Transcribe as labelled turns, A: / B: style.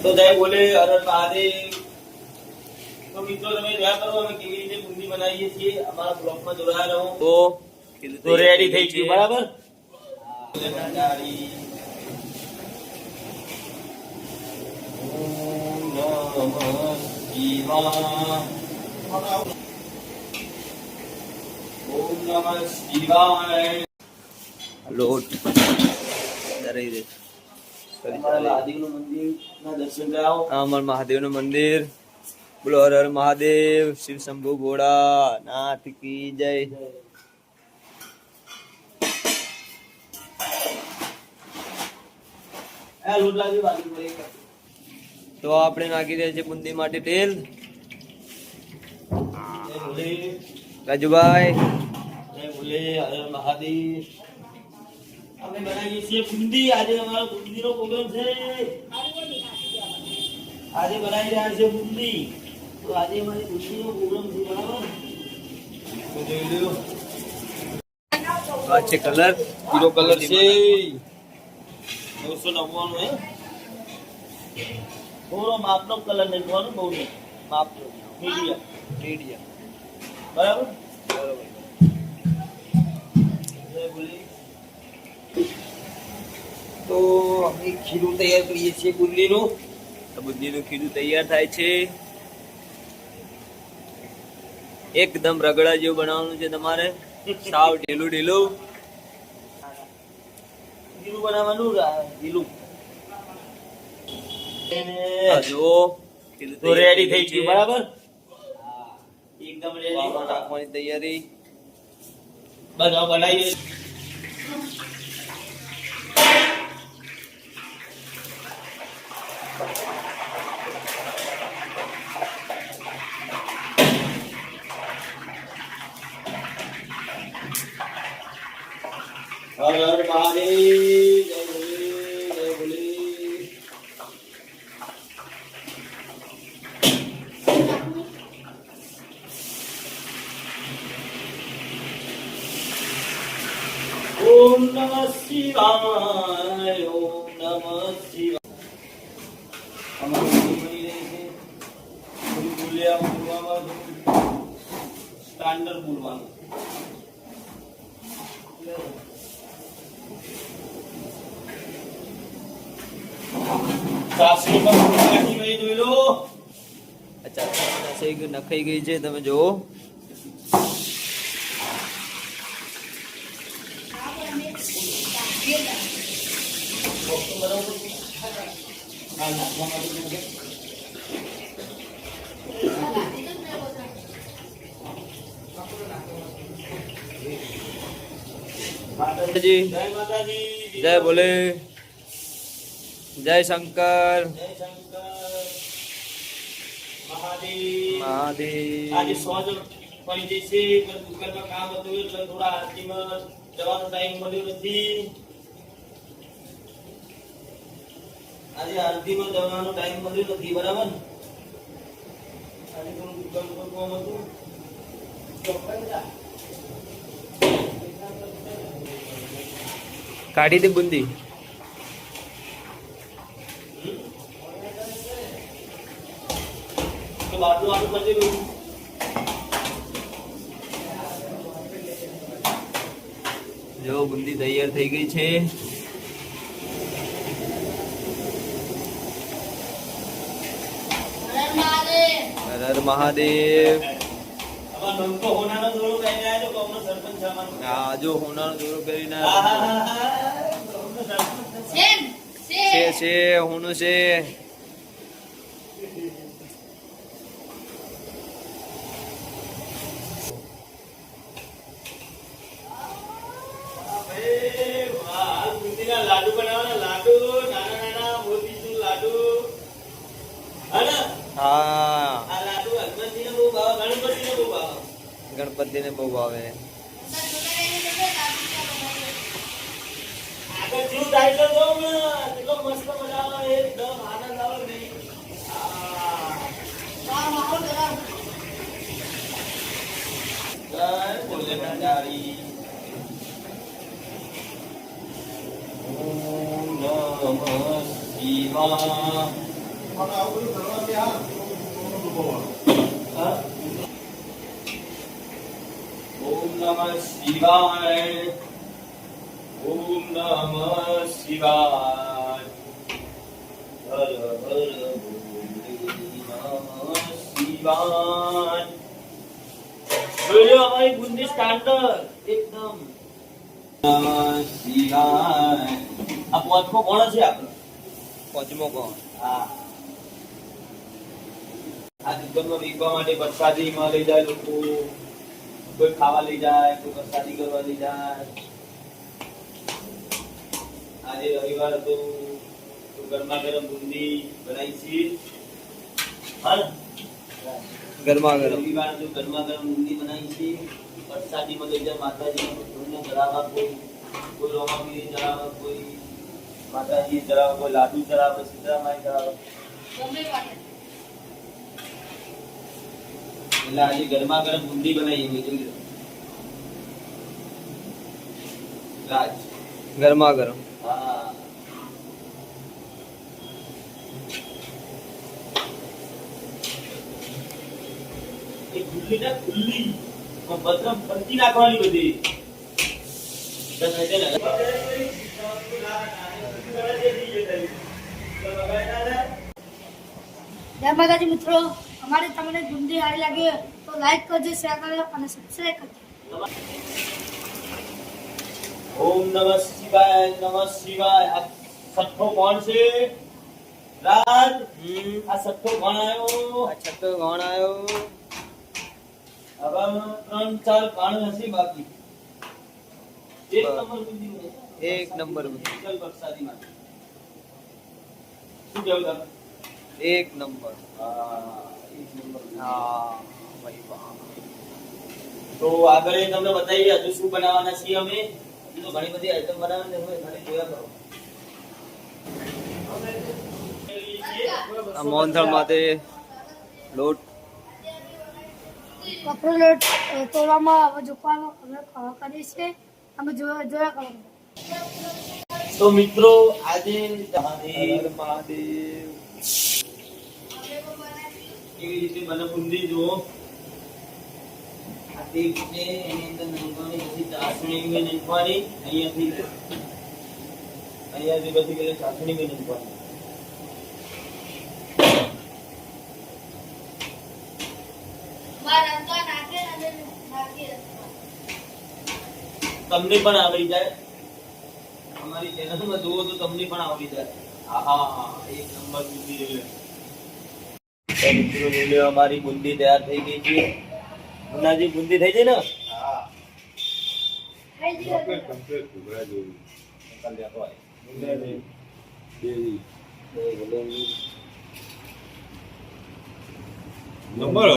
A: તો જય બોલે હર હર મહાદેવ। તો મિત્રો તમે જોયા કરો અમે કેવી રીતે બુંદી બનાવીએ છીએ, અમારા બ્લોગમાં જોડાયા રહો। તો રેડી થઈ ગયું બરાબર। ઓમ નમઃ શિવાય, ઓમ નમઃ શિવાય। લોટ મહાદેવનું મંદિરના દર્શન કરાવો। અમર મહાદેવનું મંદિર। બોલો હર હર મહાદેવ, શિવ શંભુ ભોળા નાથ કી જય। તો આપણે નાખી દે છે બુંદી માટે તેલ। રાજુભાઈ જય ભોલે હર હર મહાદેવ। આપણે બનાવીએ છીએ બુંદી। આજે અમારો બુંદીનો પ્રોગ્રામ છે। આજે બનાવી રહ્યા છે બુંદી। તો આજે અમારી બુંદીનો પ્રોગ્રામ છે બરાબર। તો જોઈ લો આ છે કલર, પીળો કલર છે 999 હે। થોડો માપનો કલર નાખવાનો, બહુ નહીં, માપનો, મીડિયમ મીડિયમ બરાબર બરાબર। તો અમે ખીરું તૈયાર કરીએ છીએ બુંદીનું। તો બુંદીનું ખીરું તૈયાર થાય છે। એકદમ રગડા જેવું બનાવવાનું છે તમારે, સાવ ઢીલું ઢીલું ખીરું બનાવવાનું, ઢીલું। જો તો રેડી થઈ ગયું બરાબર, એકદમ રેડી નાખવાની તૈયારી। બધા બનાવીએ। હર હર મહાદેવ, જય ભોલે જય ભોલે। ઓમ નમઃ શિવાય, ઓમ નમઃ શિવાય। અમારું બની રહી છે બોલ્યા બોલવામાં સ્ટાન્ડર્ડ બોલવાનું। સાસરી પર નાખી ગઈ જોઈ લો। અચ્છા સાસરી નખાઈ ગઈ છે, તમે જુઓ। માતાજી જય માતાજી, જય ભોલે, જય શંકર મહાદેવ મહાદેવ। આજે સોજ પડી જશે, દુકાનમાં કામ હતું એટલે થોડા આરતીમાં જવાનો ટાઈમ મળ્યો નથી। આજે આરતીમાં જવાનો ટાઈમ મળ્યો નથી બરાબર। આજે થોડું દુકાન પર કામ હતું। કાઢી દે બુંદી। તો બાટલું આટલું કરી દે। જો બુંદી તૈયાર થઈ ગઈ છે। હર હર મહાદેવ। હા જો હોનાનો દોરો પહેરીને છે હોનું છે। લાડુ બનાવવાના, લાડુ નાના નાના મોતીચૂર લાડુ। હા આ લાડુ હનુમાનજીને બહુ ભાવે, ગણપતિને બહુ ભાવે, ગણપતિને બહુ ભાવે। આગળ જીવ થાય તો જો કેટલો મસ્ત મજા આવે, એકદમ આનંદ આવે નહીં। જય બોલે ભંડારી। ઓમ નમઃ શિવાય, ઓમ નમઃ શિવાય. ઓમ નમઃ શિવાય. હર હર ભોલે નમઃ શિવાય. બોલો અમારી બુંદી સ્ટાન્ડર્ડ એકદમ. નમઃ શિવાય. આ પાંચમો કોણ છે આપણો? પાંચમો કોણ? હા. આ દુકાનમાં વેચવા માટે પ્રસાદીમાં લઈ જાય લોકો. કોઈ ખાવા લઈ જાય, કોઈ પ્રસાદી કરવા લઈ જાય. આજે રવિવાર હતો તો ગરમા ગરમ બુંદી બનાવી છે. હા, ગરમા ગરમ રવિવાર તો ગરમા ગરમ બુંદી બનાવી છે. પ્રસાદીમાં લઈ જાય માતાજી કોઈને ચડાવવા, કોઈ રોમાપીરી ચડાવવા, કોઈ માતાજી ચડાવવા, કોઈ લાડુ ચડાવવા, સીતરામાઈ ચડાવવા. એટલે આજે ગરમા ગરમ બુંદી બનાવી છે. રાજ ગરમા ગરમ. હા, એ ખુલ્લી ને ખુલ્લી બદરમ ફરતી નાખવાની બધી.
B: જય માતાજી મિત્રો, અમારી તમને બુંદી સારી લાગી તો લાઈક કરજો, શેર કરજો અને સબસ્ક્રાઇબ કરજો.
A: ઓમ નમઃ શિવાય. નમઃ શિવાય. આ છઠ્ઠો કોણ છે? રાજ. આ છઠ્ઠો કોણ આવ્યો? આ છઠ્ઠો કોણ આવ્યો? હવે 3-4 કાણ હશે બાકી. એક નંબર બુંદી મળે. એક નંબર બુંદી ચલ પ્રસાદી માટે. શું કેવું તમે? એક નંબર. હા, એક નંબર. હા ભાઈ વાહ. તો આગળ તમને બતાવીએ હજુ શું બનાવવાના છીએ અમે. તો ઘણી બધી આઈટમ બનાવવાની હોય, ખાલી જોયા કરો. મોહનથાળ માટે લોટ,
B: કપરો લોટ તોડવામાં હવે જોવાનો અમે કરીએ છીએ. અમે જોયા કરો.
A: તો મિત્રો આજે મહાદેવ કેવી રીતે બને બુંદી જુઓ. આ તે છે એની અંદર નાખવાની, પછી ચાસણી બી નાખવાની. અહીંયાથી બધી પેલી ચાસણી બી નાખવાની. તમને પણ આવડી જાય. અમારી ચેનલમાં જુઓ તો તમને પણ આવડી જાય. આહા, એક નંબર બુંદી જોઈ લે. મિત્રો જોઈ લે, અમારી બુંદી તૈયાર થઈ ગઈ છે. મુન્નાજી બુંદી થઈ ગઈ ને? હા, નંબર